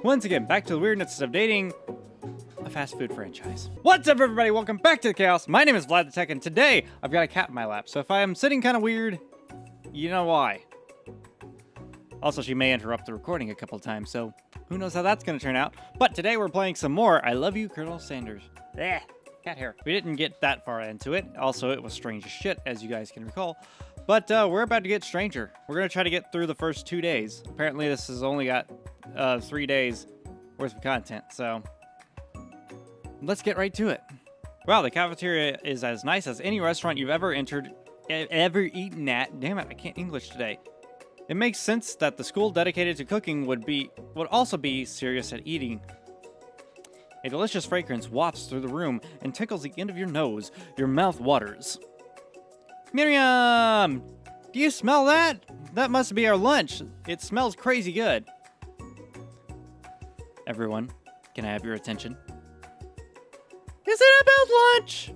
Once again, back to the weirdness of dating a fast food franchise. What's up, everybody? Welcome back to the chaos. My name is Vlad the-tek, and today I've got a cat in my lap. So if I am sitting kind of weird, you know why. Also, she may interrupt the recording a couple times, so who knows how that's going to turn out. But today we're playing some more I Love You, Colonel Sanders. Cat hair. We didn't get that far into it. Also, it was strange as shit, as you guys can recall. But we're about to get stranger. We're going to try to get through the first 2 days. Apparently, this has only got 3 days worth of content, so let's get right to it. Wow, the cafeteria is as nice as any restaurant you've ever eaten at. Damn it, I can't English today. It makes sense that the school dedicated to cooking would also be serious at eating. A delicious fragrance wafts through the room and tickles the end of your nose. Your mouth waters. Miriam! Do you smell that? That must be our lunch. It smells crazy good. Everyone, can I have your attention? Is it about lunch?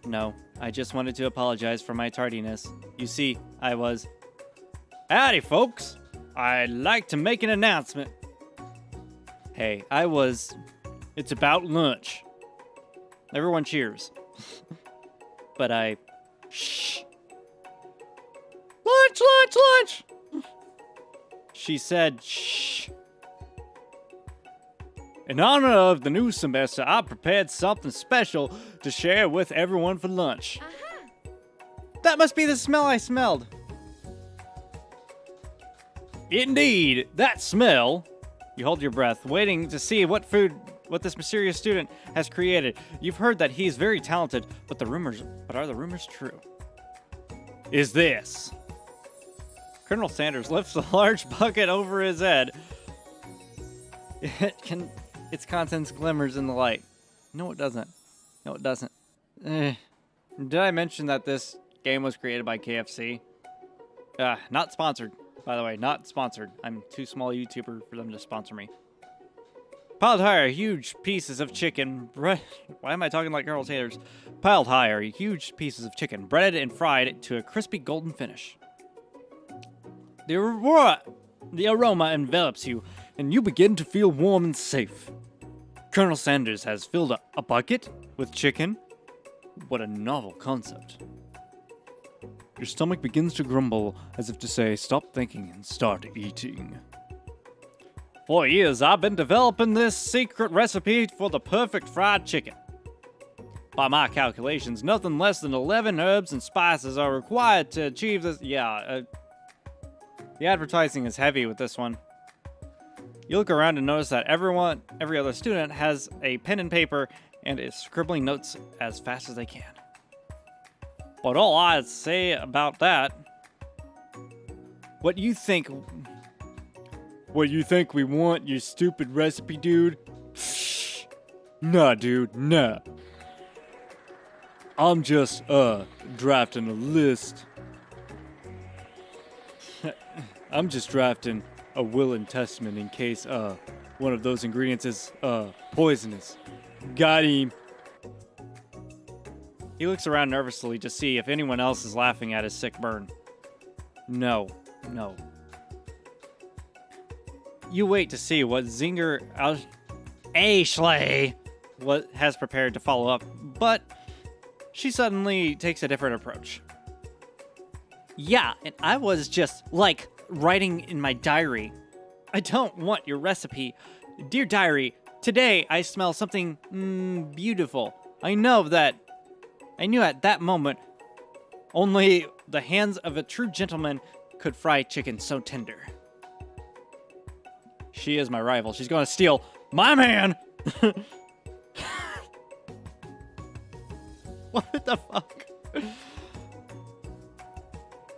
No, I just wanted to apologize for my tardiness. You see, I was... Howdy, folks. I'd like to make an announcement. Hey, It's about lunch. Everyone cheers. But Shh. Lunch, lunch, lunch! She said, shh. In honor of the new semester, I prepared something special to share with everyone for lunch. That must be the smell I smelled. Indeed, that smell. You hold your breath, waiting to see what this mysterious student has created. You've heard that he's very talented, but are the rumors true? Is this? Colonel Sanders lifts a large bucket over his head. Its contents glimmers in the light. No, it doesn't. No, it doesn't. Did I mention that this game was created by KFC? Not sponsored, by the way. Not sponsored. I'm too small a YouTuber for them to sponsor me. Piled higher, huge pieces of chicken. Why am I talking like Colonel Sanders? Piled higher, huge pieces of chicken, breaded and fried to a crispy golden finish. The aroma envelops you, and you begin to feel warm and safe. Colonel Sanders has filled a bucket with chicken. What a novel concept. Your stomach begins to grumble, as if to say, stop thinking and start eating. For years, I've been developing this secret recipe for the perfect fried chicken. By my calculations, nothing less than 11 herbs and spices are required to achieve this. The advertising is heavy with this one. You look around and notice that every other student has a pen and paper and is scribbling notes as fast as they can. But all I'd say about that... What you think we want, you stupid recipe, dude? Nah, dude, nah. I'm just, drafting a list. I'm just drafting a will and testament in case, one of those ingredients is, poisonous. Got him. He looks around nervously to see if anyone else is laughing at his sick burn. No. You wait to see what Zinger Ashley has prepared to follow up, but she suddenly takes a different approach. Yeah, and I was just, writing in my diary. I don't want your recipe. Dear diary, today I smell something beautiful. I knew at that moment only the hands of a true gentleman could fry chicken so tender. She is my rival. She's going to steal my man! What the fuck?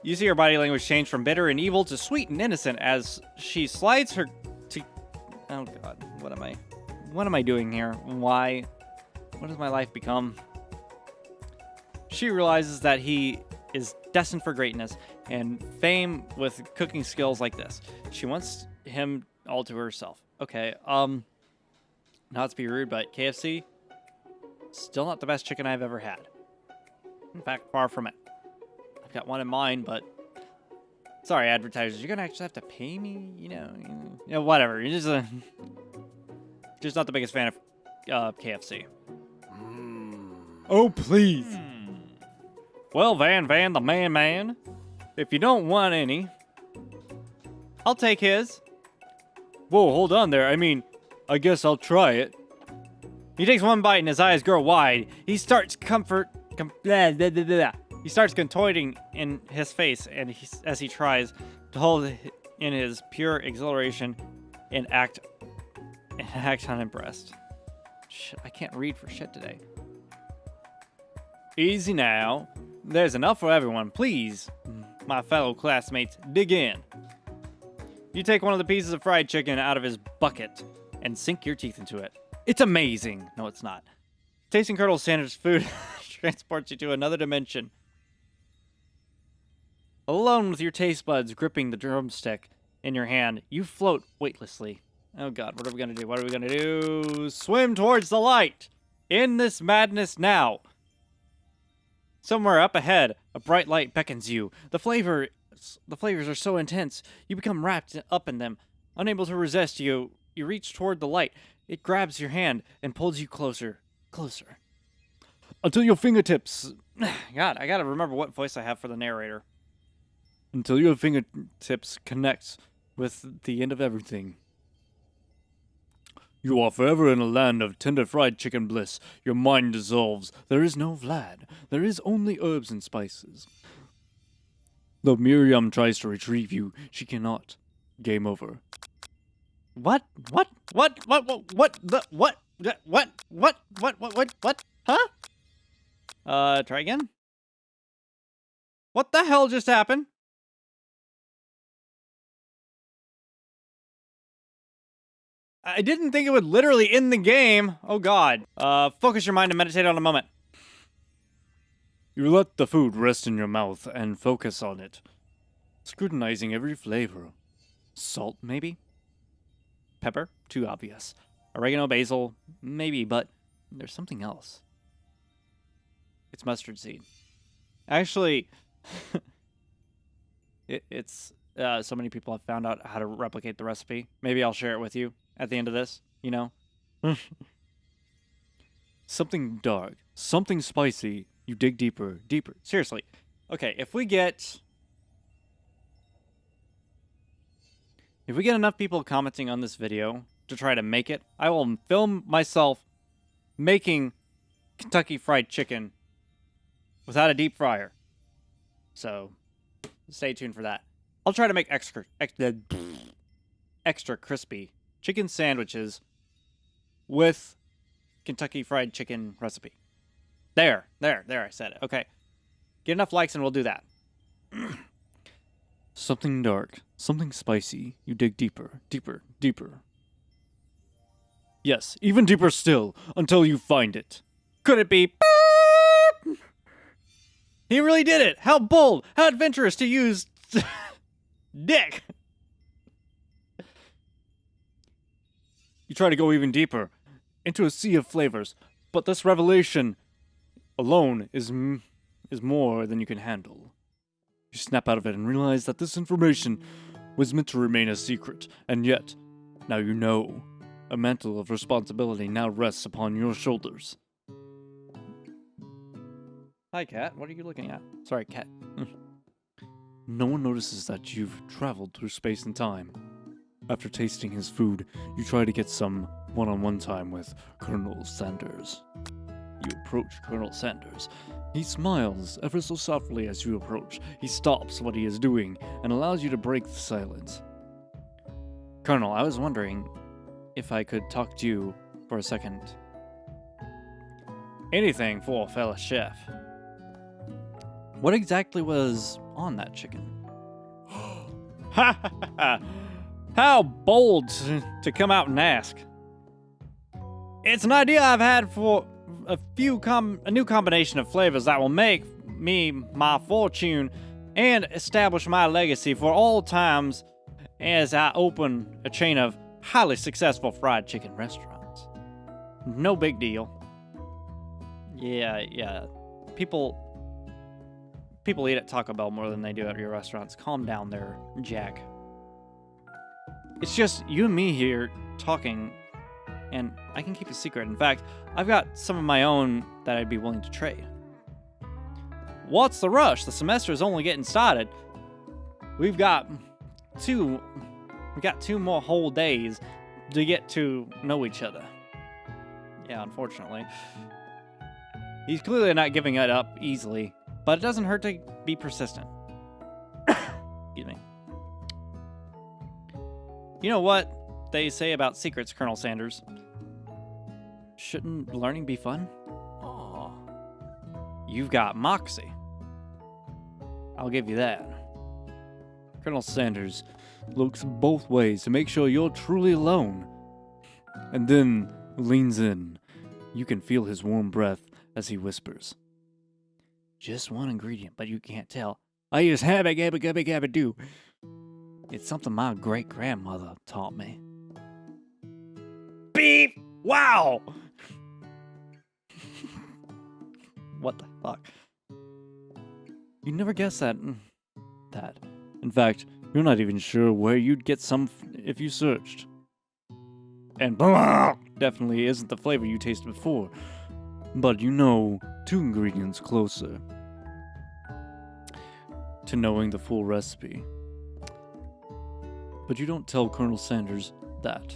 You see her body language change from bitter and evil to sweet and innocent as she slides her to... Oh god, what am I doing here? Why? What has my life become? She realizes that he is destined for greatness and fame with cooking skills like this. She wants him all to herself. Okay, not to be rude, but KFC, still not the best chicken I've ever had. In fact, far from it. I've got one in mind, but Sorry, advertisers, you're gonna actually have to pay me, whatever. You're just not the biggest fan of KFC. Oh, please. Well, Van the man, if you don't want any, I'll take his. Whoa, hold on there. I mean, I guess I'll try it. He takes one bite and his eyes grow wide. He starts He starts contorting in his face as he tries to hold in his pure exhilaration and act unimpressed. Shit, I can't read for shit today. Easy now. There's enough for everyone. Please, my fellow classmates, dig in. You take one of the pieces of fried chicken out of his bucket and sink your teeth into it. It's amazing. No, it's not. Tasting Colonel Sanders' food transports you to another dimension. Alone with your taste buds gripping the drumstick in your hand, you float weightlessly. Oh god, what are we gonna do? What are we gonna do? Swim towards the light! In this madness now! Somewhere up ahead, a bright light beckons you. The flavors are so intense, you become wrapped up in them. Unable to resist, you reach toward the light. It grabs your hand and pulls you closer. Until your fingertips... God, I gotta remember what voice I have for the narrator. Until your fingertips connect with the end of everything. You are forever in a land of tender fried chicken bliss. Your mind dissolves. There is no Vlad. There is only herbs and spices. Though Miriam tries to retrieve you, she cannot. Game over. What? Huh? Try again? What the hell just happened? I didn't think it would literally end the game. Oh god. Focus your mind and meditate on a moment. You let the food rest in your mouth and focus on it. Scrutinizing every flavor. Salt, maybe? Pepper? Too obvious. Oregano, basil? Maybe, but there's something else. It's mustard seed. Actually, it's so many people have found out how to replicate the recipe. Maybe I'll share it with you at the end of this, Something dark, something spicy. You dig deeper. Seriously. Okay, if we get enough people commenting on this video to try to make it, I will film myself making Kentucky Fried Chicken without a deep fryer. So, stay tuned for that. I'll try to make extra crispy chicken sandwiches with Kentucky Fried Chicken recipe. There, I said it. Okay. Get enough likes and we'll do that. Something dark, something spicy. You dig deeper. Yes, even deeper still, until you find it. Could it be? He really did it! How bold! How adventurous to use dick! You try to go even deeper, into a sea of flavors, but this revelation alone is more than you can handle. You snap out of it and realize that this information was meant to remain a secret, and yet, now you know. A mantle of responsibility now rests upon your shoulders. Hi, cat. What are you looking at? Sorry, cat. No one notices that you've traveled through space and time. After tasting his food, you try to get some one-on-one time with Colonel Sanders. You approach Colonel Sanders. He smiles ever so softly as you approach. He stops what he is doing and allows you to break the silence. Colonel, I was wondering if I could talk to you for a second. Anything for a fella chef. What exactly was on that chicken? Ha ha ha! How bold to come out and ask. It's an idea I've had for a new combination of flavors that will make me my fortune and establish my legacy for all times as I open a chain of highly successful fried chicken restaurants. No big deal. Yeah. People people eat at Taco Bell more than they do at your restaurants. Calm down there, Jack. It's just you and me here talking, and I can keep a secret. In fact, I've got some of my own that I'd be willing to trade. What's the rush? The semester is only getting started. We've got two more whole days to get to know each other. Yeah, unfortunately. He's clearly not giving it up easily, but it doesn't hurt to be persistent. Excuse me. You know what they say about secrets, Colonel Sanders? Shouldn't learning be fun? Aw. You've got moxie. I'll give you that. Colonel Sanders looks both ways to make sure you're truly alone, and then leans in. You can feel his warm breath as he whispers. Just one ingredient, but you can't tell. I use habba gabba gabba gabba do. It's something my great-grandmother taught me. Beep! Wow! What the fuck? You never guess that. In fact, you're not even sure where you'd get some if you searched. And definitely isn't the flavor you tasted before. But you know, 2 ingredients closer to knowing the full recipe. But you don't tell Colonel Sanders that.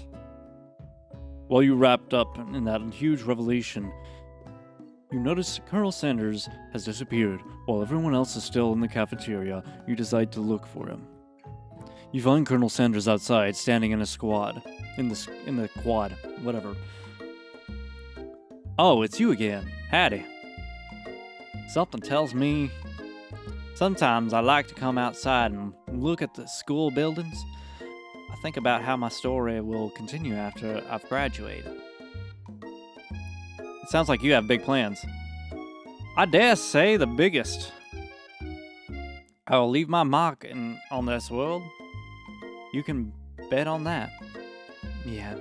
While you wrapped up in that huge revelation, you notice Colonel Sanders has disappeared. While everyone else is still in the cafeteria, you decide to look for him. You find Colonel Sanders outside, standing in a squad. In the quad, whatever. Oh, it's you again. Howdy. Something tells me sometimes I like to come outside and look at the school buildings. I think about how my story will continue after I've graduated. It sounds like you have big plans. I dare say the biggest. I will leave my mark on this world. You can bet on that. Yeah.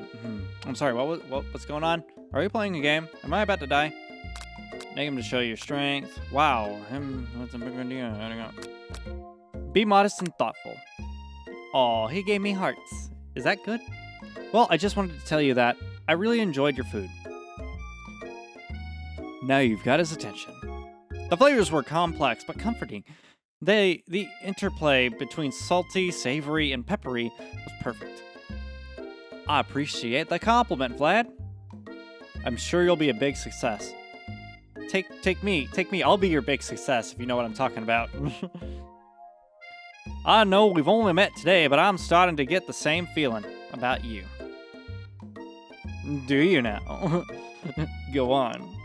I'm sorry. What's going on? Are we playing a game? Am I about to die? Make him to show your strength. Wow. What's a big idea? Be modest and thoughtful. Oh, he gave me hearts. Is that good? Well, I just wanted to tell you that I really enjoyed your food. Now you've got his attention. The flavors were complex but comforting. The interplay between salty, savory, and peppery was perfect. I appreciate the compliment, Vlad. I'm sure you'll be a big success. Take me. I'll be your big success, if you know what I'm talking about. I know we've only met today, but I'm starting to get the same feeling about you. Do you now? Go on.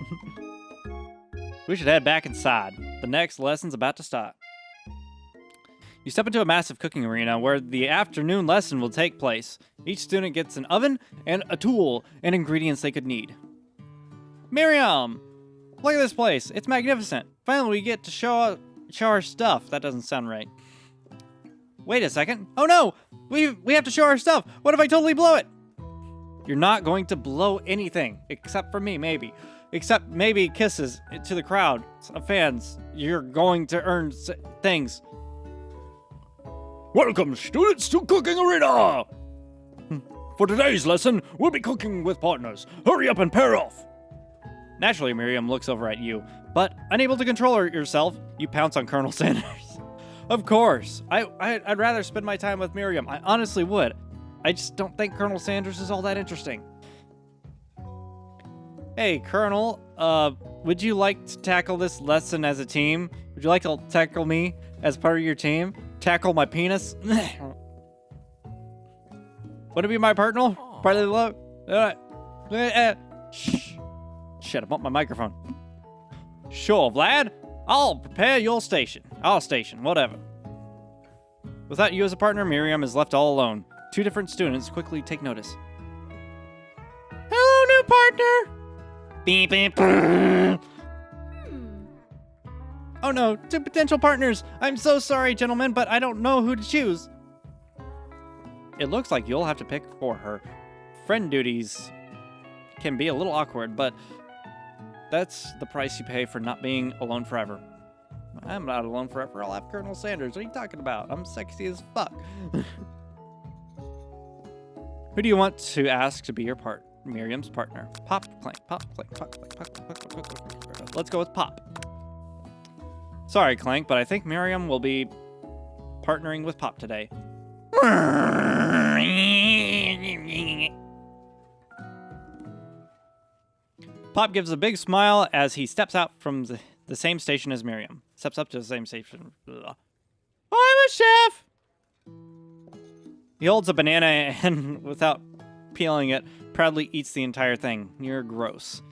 We should head back inside. The next lesson's about to start. You step into a massive cooking arena where the afternoon lesson will take place. Each student gets an oven and a tool and ingredients they could need. Miriam! Look at this place. It's magnificent. Finally, we get to show our stuff. That doesn't sound right. Wait a second. Oh no! We have to show our stuff. What if I totally blow it? You're not going to blow anything. Except for me, maybe. Except maybe kisses to the crowd of fans. You're going to earn things. Welcome, students, to Cooking Arena! For today's lesson, we'll be cooking with partners. Hurry up and pair off! Naturally, Miriam looks over at you, but unable to control yourself, you pounce on Colonel Sanders. Of course. I'd rather spend my time with Miriam. I honestly would. I just don't think Colonel Sanders is all that interesting. Hey, Colonel, would you like to tackle this lesson as a team? Would you like to tackle me as part of your team? Tackle my penis? Would it be my partner? Part of the love? Shit, I bumped my microphone. Sure, Vlad. I'll prepare your station. Our station, whatever. Without you as a partner, Miriam is left all alone. 2 different students quickly take notice. Hello, new partner! Beep, beep. Oh no, 2 potential partners! I'm so sorry, gentlemen, but I don't know who to choose. It looks like you'll have to pick for her. Friend duties can be a little awkward, but that's the price you pay for not being alone forever. I'm not alone forever. I'll have Colonel Sanders. What are you talking about? I'm sexy as fuck. Who do you want to ask to be your Miriam's partner? Pop, Clank, Pop, Clank, Pop, Clank, Pop, Clank, Pop, Clank, Pop, Clank. Let's go with Pop. Sorry, Clank, but I think Miriam will be partnering with Pop today. Pop gives a big smile as he steps out from the same station as Miriam. Steps up to the same station. Ugh. I'm a chef! He holds a banana and, without peeling it, proudly eats the entire thing. You're gross.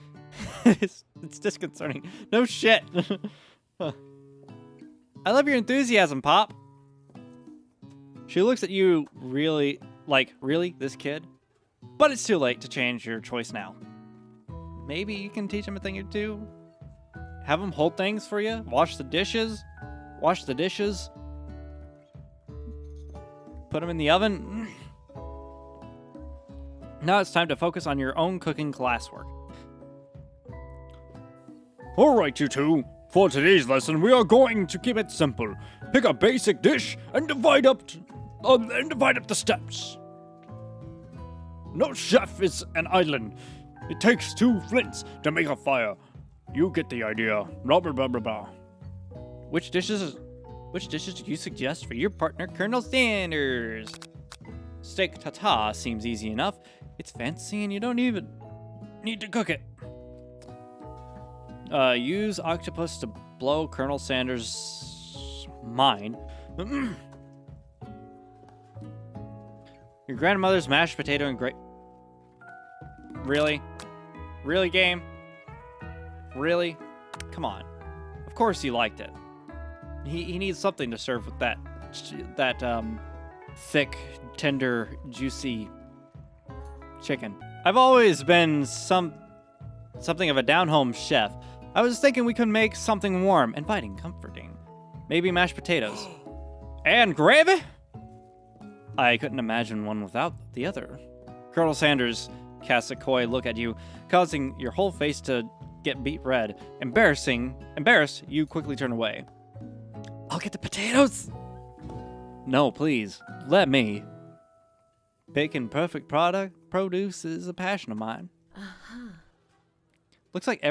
It's disconcerting. No shit. I love your enthusiasm, Pop. She looks at you really, really, this kid? But it's too late to change your choice now. Maybe you can teach him a thing or two? Have him hold things for you? Wash the dishes? Wash the dishes? Put them in the oven? Now it's time to focus on your own cooking classwork. Alright, you two. For today's lesson, we are going to keep it simple. Pick a basic dish and divide up the steps. No chef is an island. It takes 2 flints to make a fire. You get the idea. Blah, blah, blah, blah, blah. Which dishes do you suggest for your partner, Colonel Sanders? Steak tartare seems easy enough. It's fancy and you don't even need to cook it. Use octopus to blow Colonel Sanders' mind. Your grandmother's mashed potato and Really? Really, game? Really? Come on. Of course he liked it. He needs something to serve with that thick, tender, juicy chicken. I've always been something of a down-home chef. I was thinking we could make something warm, inviting, comforting. Maybe mashed potatoes. And gravy? I couldn't imagine one without the other. Colonel Sanders casts a coy look at you, causing your whole face to get beet red. Embarrassed, you quickly turn away. I'll get the potatoes! No, please. Let me. Baking perfect produce is a passion of mine. Looks like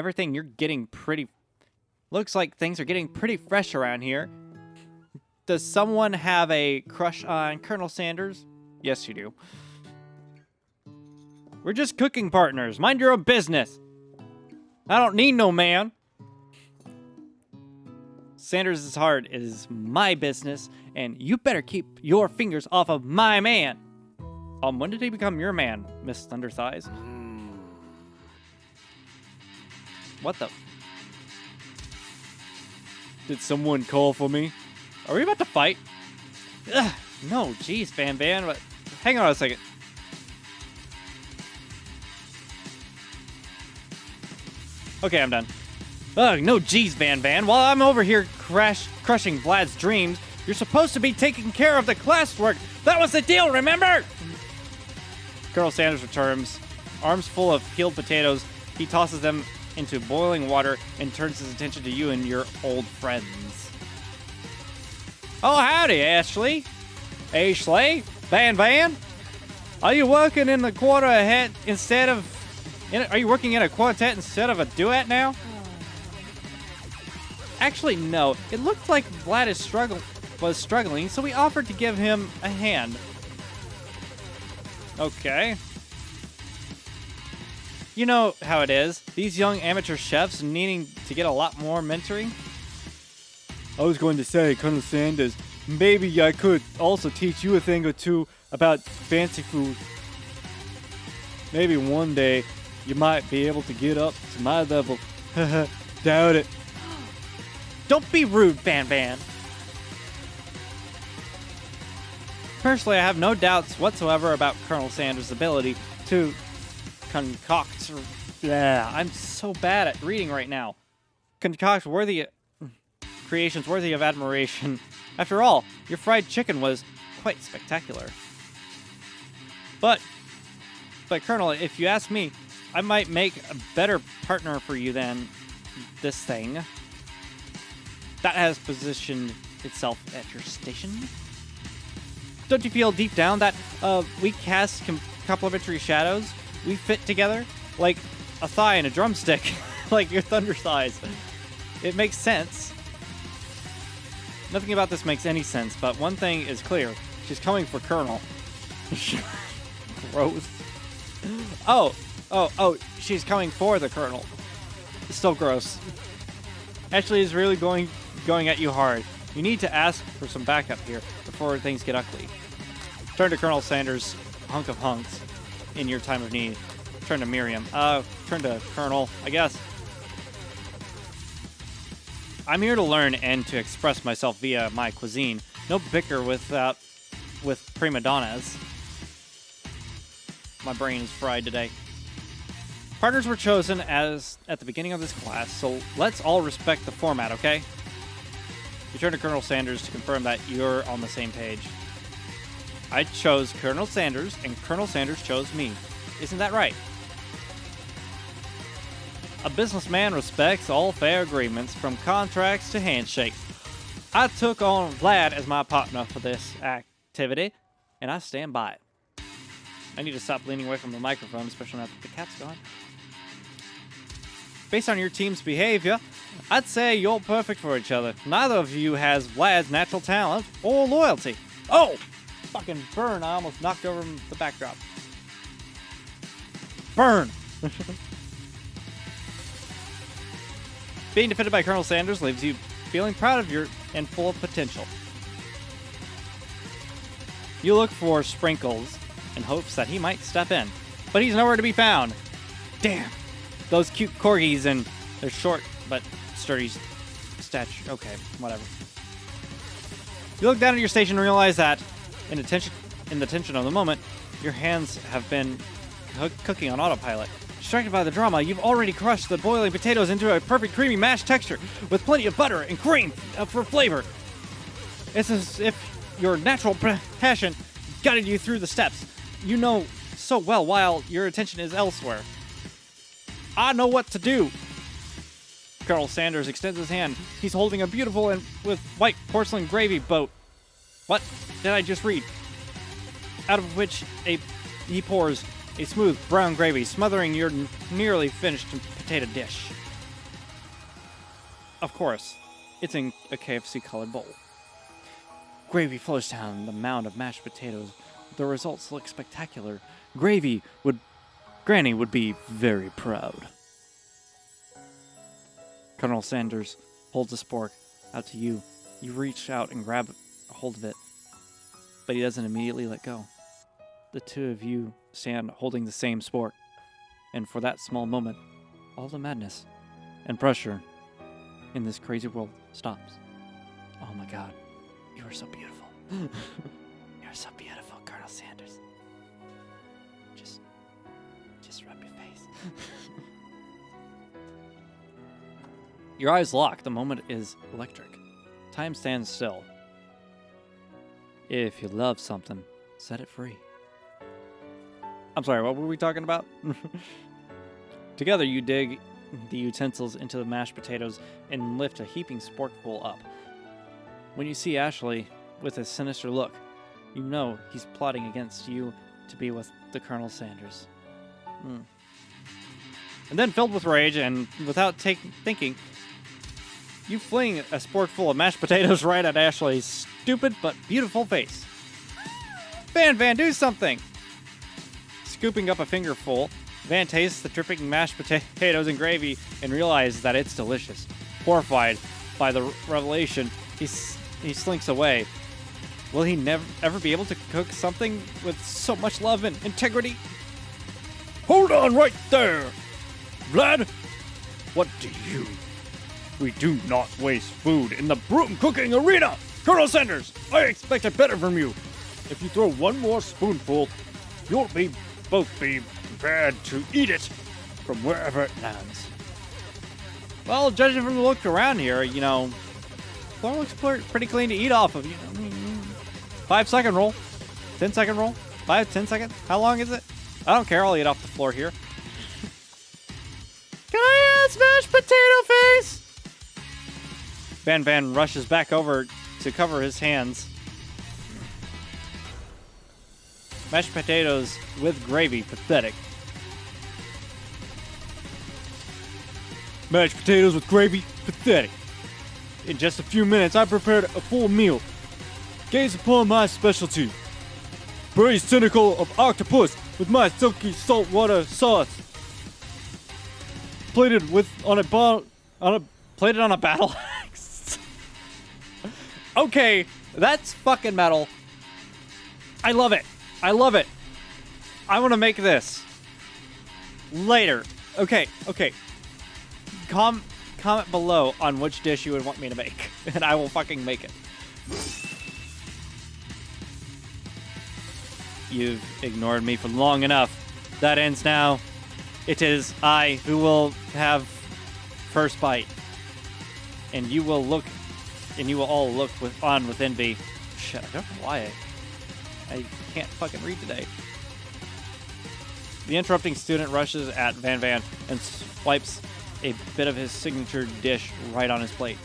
things are getting pretty fresh around here. Does someone have a crush on Colonel Sanders? Yes, you do. We're just cooking partners. Mind your own business. I don't need no man. Sanders' heart is my business, and you better keep your fingers off of my man. When did he become your man, Miss Thunderthighs? What the? Did someone call for me? Are we about to fight? Ugh, no, jeez, Van. But hang on a second. Okay, I'm done. Ugh, no jeez, Van. While I'm over here crushing Vlad's dreams, you're supposed to be taking care of the classwork. That was the deal, remember? Colonel Sanders returns, arms full of peeled potatoes. He tosses them into boiling water and turns his attention to you and your old friends. Oh, howdy, Ashley. Ashley? Van? Are you working in the quartet instead of... Are you working in a quartet instead of a duet now? Actually, no. It looked like Vlad was struggling, so we offered to give him a hand. Okay. You know how it is. These young amateur chefs needing to get a lot more mentoring. I was going to say, Colonel Sanders, maybe I could also teach you a thing or two about fancy food. Maybe one day you might be able to get up to my level. Doubt it. Don't be rude, Van. Personally, I have no doubts whatsoever about Colonel Sanders' ability to concoct... I'm so bad at reading right now. Concoct creations worthy of admiration. After all, your fried chicken was quite spectacular. But Colonel, if you ask me, I might make a better partner for you than this thing. that has positioned itself at your station? Don't you feel deep down that we cast complementary shadows? We fit together like a thigh and a drumstick, like your thunder thighs. It makes sense. Nothing about this makes any sense, but one thing is clear. She's coming for Colonel. Gross. Oh, she's coming for the Colonel. It's still gross. Ashley is really going at you hard. You need to ask for some backup here before things get ugly. Turn to Colonel Sanders, hunk of hunks, in your time of need. Turn to Miriam. Turn to Colonel, I guess. I'm here to learn and to express myself via my cuisine. No bicker with prima donnas. My brain is fried today. Partners were chosen at the beginning of this class, so let's all respect the format, okay? You turn to Colonel Sanders to confirm that you're on the same page. I chose Colonel Sanders, and Colonel Sanders chose me. Isn't that right? A businessman respects all fair agreements, from contracts to handshakes. I took on Vlad as my partner for this activity, and I stand by it. I need to stop leaning away from the microphone, especially now that the cat's gone. Based on your team's behavior, I'd say you're perfect for each other. Neither of you has Vlad's natural talent or loyalty. Oh! Fucking burn, I almost knocked over the backdrop. Burn! Being defeated by Colonel Sanders leaves you feeling proud of your and full of potential. You look for Sprinkles in hopes that he might step in, but he's nowhere to be found. Damn! Those cute corgis and their short but sturdy stature. Okay, whatever. You look down at your station and realize that, in the tension of the moment, your hands have been cooking on autopilot. Distracted by the drama, you've already crushed the boiling potatoes into a perfect creamy mashed texture with plenty of butter and cream for flavor. It's as if your natural passion guided you through the steps. You know so well while your attention is elsewhere. I know what to do. Colonel Sanders extends his hand. He's holding a beautiful and with white porcelain gravy boat. What did I just read? Out of which he pours a smooth brown gravy, smothering your nearly finished potato dish. Of course, it's in a KFC-colored bowl. Gravy flows down the mound of mashed potatoes. The results look spectacular. Granny would be very proud. Colonel Sanders holds the spork out to you. You reach out and grab a hold of it, but he doesn't immediately let go. The two of you stand holding the same spork, and for that small moment, all the madness and pressure in this crazy world stops. Oh my God, you are so beautiful. You're so beautiful, Colonel Sanders. Just rub your face. Your eyes lock. The moment is electric. Time stands still. If you love something, set it free. I'm sorry, what were we talking about? Together you dig the utensils into the mashed potatoes and lift a heaping sporkful up. When you see Ashley with a sinister look, you know he's plotting against you to be with the Colonel Sanders. And then, filled with rage and without thinking, you fling a sporkful of mashed potatoes right at Ashley's stupid but beautiful face. Van, do something! Scooping up a fingerful, Van tastes the dripping mashed potatoes and gravy and realizes that it's delicious. Horrified by the revelation, he slinks away. Will he ever be able to cook something with so much love and integrity? Hold on right there! Vlad, what do you? We do not waste food in the broom cooking arena! Colonel Sanders, I expected better from you. If you throw one more spoonful, you'll both be prepared to eat it from wherever it lands. Well, judging from the look around here, floor looks pretty clean to eat off of. 5-second roll. 10-second roll. 10 seconds. How long is it? I don't care. I'll eat off the floor here. Can I add mashed potato face? Van rushes back over to cover his hands. Mashed potatoes with gravy, pathetic. Mashed potatoes with gravy, pathetic. In just a few minutes, I prepared a full meal. Gaze upon my specialty. Braised tentacle of octopus with my silky saltwater sauce. Plated on a battle axe. Okay, that's fucking metal. I love it. I love it. I want to make this later. Okay. Comment below on which dish you would want me to make, and I will fucking make it. You've ignored me for long enough. That ends now. It is I who will have first bite. And you will all look on with envy. Shit, I don't know why I can't fucking read today. The interrupting student rushes at Van and swipes a bit of his signature dish right on his plate.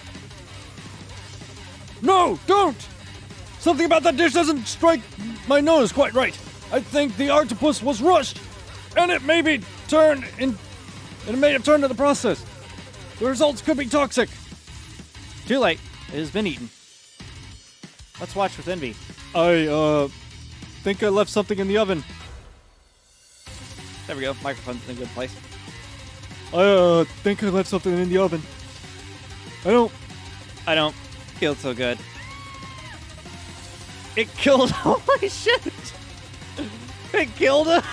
No, don't! Something about that dish doesn't strike my nose quite right. I think the octopus was rushed, and it may have turned in the process. The results could be toxic. Too late. It has been eaten. Let's watch with envy. I think I left something in the oven. There we go. Microphone's in a good place. I think I left something in the oven. I don't feel so good. It killed. Holy shit! It killed him.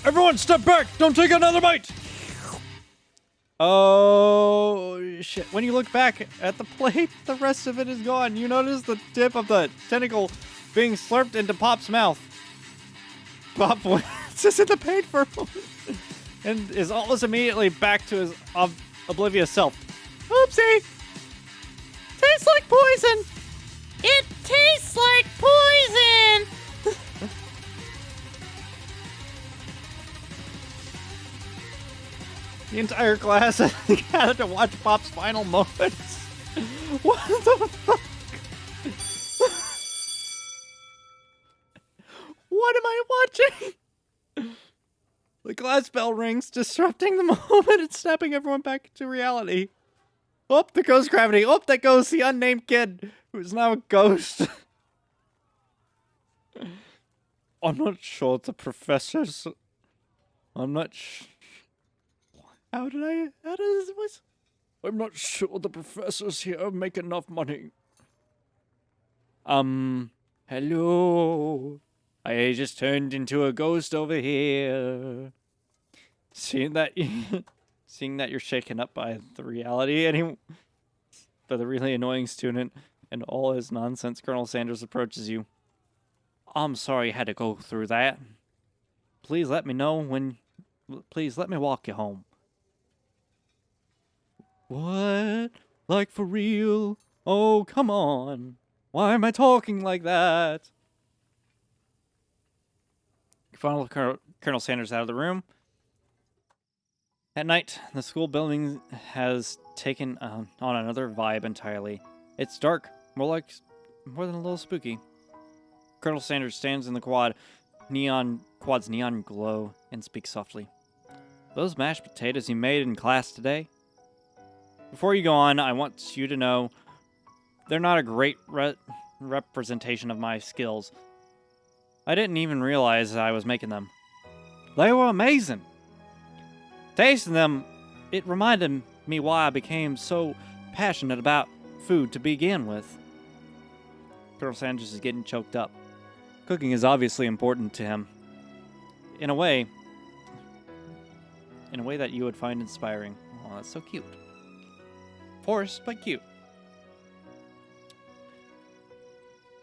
Everyone, step back! Don't take another bite! Oh shit! When you look back at the plate, the rest of it is gone. You notice the tip of the tentacle being slurped into Pop's mouth. Pop sits in the paint for a moment and is almost immediately back to his oblivious self. Oopsie! Tastes like poison! It tastes like poison! The entire class had to watch Pop's final moments. What the fuck? What am I watching? The class bell rings, disrupting the moment and snapping everyone back to reality. Oh, there goes gravity. Oh, there goes the unnamed kid, who is now a ghost. I'm not sure the professors... I'm not How does this voice? I'm not sure the professors here make enough money. Hello. I just turned into a ghost over here. Seeing that you're shaken up by the reality, by the really annoying student and all his nonsense, Colonel Sanders approaches you. I'm sorry you had to go through that. Please let me walk you home. What? Like for real? Oh, come on. Why am I talking like that? Follow Colonel Sanders out of the room. At night, the school building has taken on another vibe entirely. It's dark, more than a little spooky. Colonel Sanders stands in the quad's neon glow and speaks softly. Those mashed potatoes you made in class today? Before you go on, I want you to know they're not a great representation of my skills. I didn't even realize I was making them. They were amazing. Tasting them, it reminded me why I became so passionate about food to begin with. Colonel Sanders is getting choked up. Cooking is obviously important to him. In a way that you would find inspiring. Oh, that's so cute. Forced, but cute.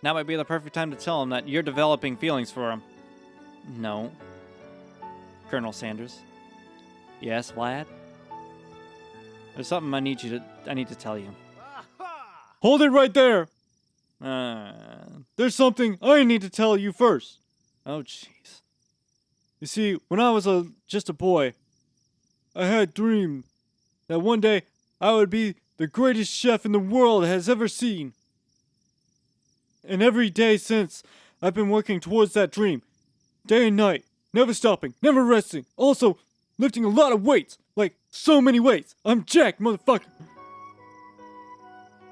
Now might be the perfect time to tell him that you're developing feelings for him. No. Colonel Sanders. Yes, Vlad? There's something I need to tell you. Hold it right there! There's something I need to tell you first. Oh, jeez. You see, when I was just a boy, I had a dream that one day I would be the greatest chef in the world has ever seen. And every day since, I've been working towards that dream. Day and night, never stopping, never resting. Also, lifting a lot of weights, like so many weights. I'm jacked, motherfucker.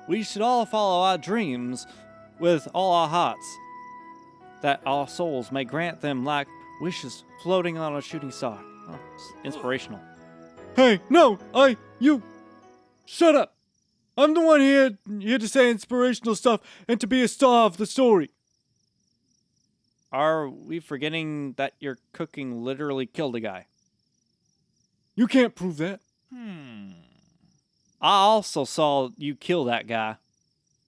We should all follow our dreams with all our hearts, that our souls may grant them like wishes floating on a shooting star. Oh, it's inspirational. Hey, no, you, shut up. I'm the one here to say inspirational stuff and to be a star of the story. Are we forgetting that your cooking literally killed a guy? You can't prove that. I also saw you kill that guy.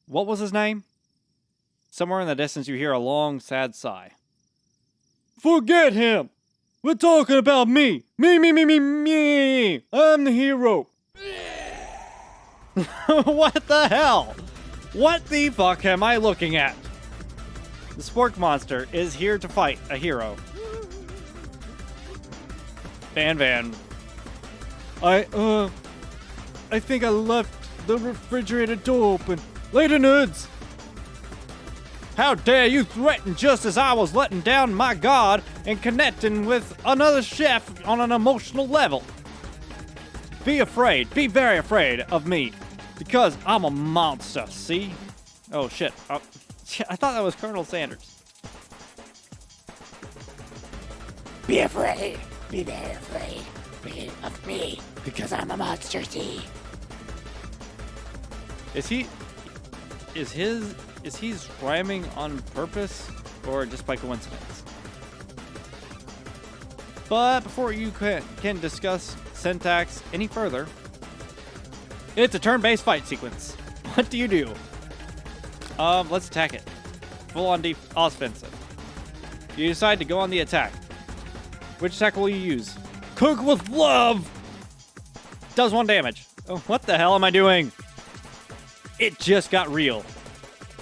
What was his name? Somewhere in the distance you hear a long, sad sigh. Forget him. We're talking about me. Me. I'm the hero. What the hell? What the fuck am I looking at? The spork monster is here to fight a hero. Van. I think I left the refrigerator door open. Later, nerds. How dare you threaten just as I was letting down my guard and connecting with another chef on an emotional level. Be afraid, be very afraid of me, because I'm a monster, see? Oh shit, I thought that was Colonel Sanders. Be afraid, be very afraid of me, because I'm a monster, see? Is he rhyming on purpose or just by coincidence? But before you can discuss syntax any further, it's a turn-based fight sequence. What do you do? Let's attack it. Full-on offensive. You decide to go on the attack. Which attack will you use? Cook with love! Does 1 damage. Oh, what the hell am I doing? It just got real.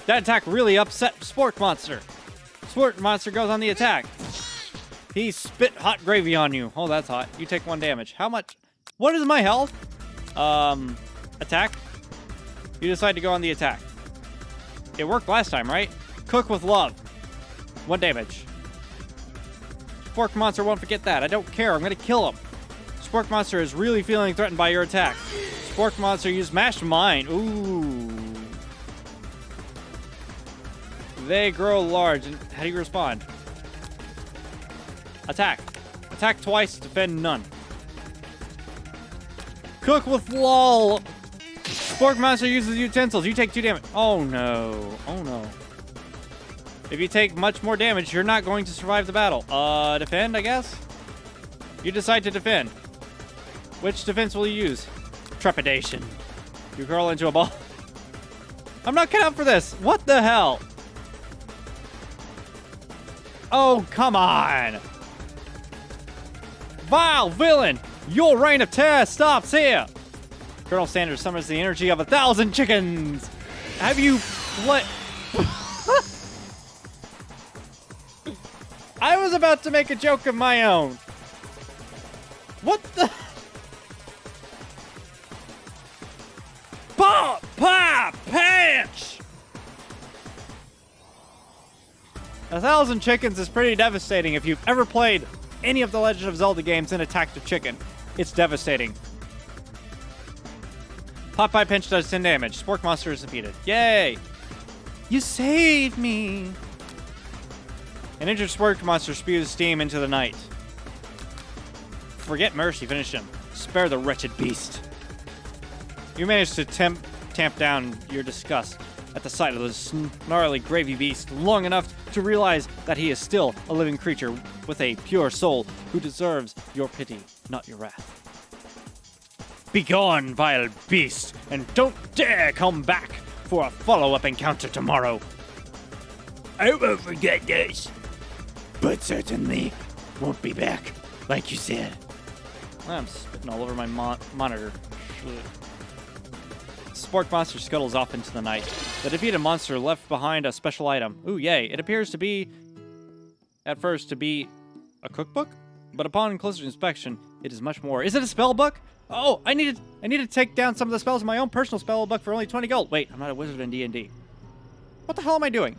That attack really upset Spork Monster. Spork Monster goes on the attack. He spit hot gravy on you. Oh, that's hot. You take 1 damage. How much? What is my health? Attack. You decide to go on the attack. It worked last time, right? Cook with love. 1 damage. Spork Monster won't forget that. I don't care. I'm gonna kill him. Spork Monster is really feeling threatened by your attack. Spork Monster used Mastermind. Ooh. They grow large. And how do you respond? Attack. Attack twice, defend none. Cook with lol. Spork Monster uses utensils. You take 2 damage. Oh no. Oh no. If you take much more damage, you're not going to survive the battle. Defend, I guess? You decide to defend. Which defense will you use? Trepidation. You curl into a ball. I'm not cut out for this. What the hell? Oh, come on. Vile villain. Your reign of terror stops here. Colonel Sanders summons the energy of 1,000 chickens. Have you what? I was about to make a joke of my own. What the? Pop, pop, pinch! 1,000 chickens is pretty devastating if you've ever played any of the Legend of Zelda games and attacked a chicken. It's devastating. Popeye Pinch does 10 damage. Spork Monster is defeated. Yay! You saved me! An injured Spork Monster spews steam into the night. Forget mercy, finish him. Spare the wretched beast. You manage to tamp down your disgust at the sight of this gnarly gravy beast long enough to realize that he is still a living creature with a pure soul who deserves your pity, not your wrath. Begone, vile beast, and don't dare come back for a follow-up encounter tomorrow. I won't forget this, but certainly won't be back, like you said. I'm spitting all over my monitor. Shit. Spork Monster scuttles off into the night. The defeated monster left behind a special item. Ooh, yay. It appears to be, at first, to be a cookbook, but upon closer inspection, it is much more. Is it a spell book? Oh, I need to take down some of the spells in my own personal spell book for only 20 gold. Wait, I'm not a wizard in D&D. What the hell am I doing?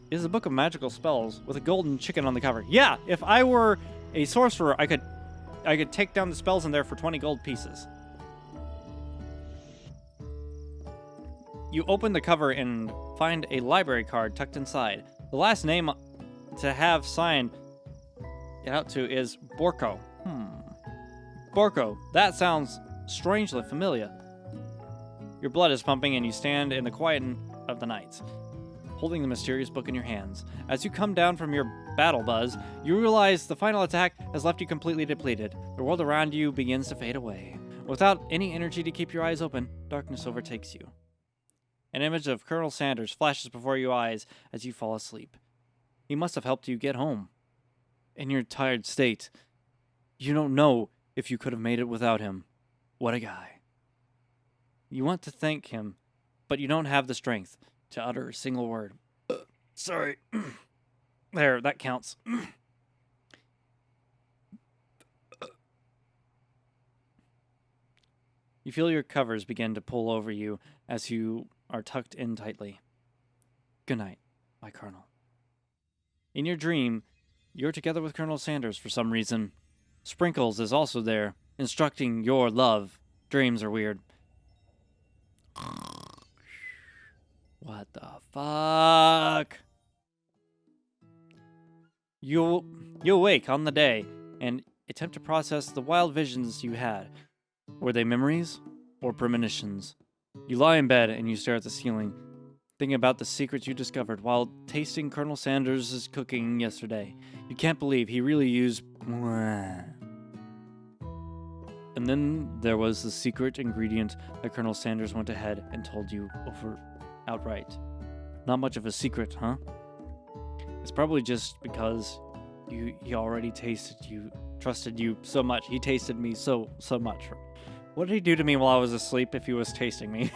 It is a book of magical spells with a golden chicken on the cover. Yeah, if I were a sorcerer, I could take down the spells in there for 20 gold pieces. You open the cover and find a library card tucked inside. The last name to have signed it out to is Borko. Borko, that sounds strangely familiar. Your blood is pumping and you stand in the quiet of the night, holding the mysterious book in your hands. As you come down from your battle buzz, you realize the final attack has left you completely depleted. The world around you begins to fade away. Without any energy to keep your eyes open, darkness overtakes you. An image of Colonel Sanders flashes before your eyes as you fall asleep. He must have helped you get home. In your tired state, you don't know if you could have made it without him. What a guy. You want to thank him, but you don't have the strength to utter a single word. Sorry. There, that counts. You feel your covers begin to pull over you as you are tucked in tightly. Good night, my Colonel. In your dream, you're together with Colonel Sanders for some reason. Sprinkles is also there, instructing your love. Dreams are weird. What the fuck? You wake on the day and attempt to process the wild visions you had. Were they memories or premonitions? You lie in bed and you stare at the ceiling, thinking about the secrets you discovered while tasting Colonel Sanders' cooking yesterday. You can't believe he really used... And then there was the secret ingredient that Colonel Sanders went ahead and told you outright. Not much of a secret, huh? It's probably just because he already trusted you so much. He tasted me so much. What did he do to me while I was asleep if he was tasting me?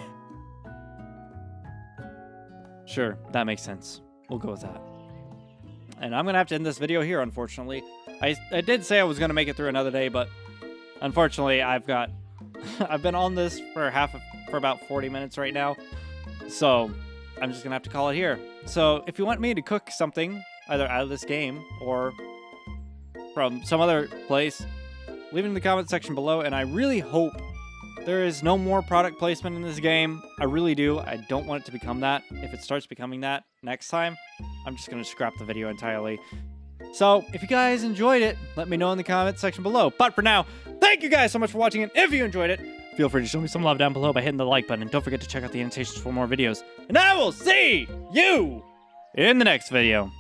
Sure, that makes sense. We'll go with that. And I'm gonna have to end this video here, unfortunately. I did say I was gonna make it through another day, but unfortunately I've been on this for about 40 minutes right now. So I'm just gonna have to call it here. So if you want me to cook something, either out of this game or from some other place, leave it in the comment section below, and I really hope there is no more product placement in this game. I really do. I don't want it to become that. If it starts becoming that next time, I'm just going to scrap the video entirely. So, if you guys enjoyed it, let me know in the comment section below. But for now, thank you guys so much for watching, and if you enjoyed it, feel free to show me some love down below by hitting the like button, and don't forget to check out the annotations for more videos. And I will see you in the next video.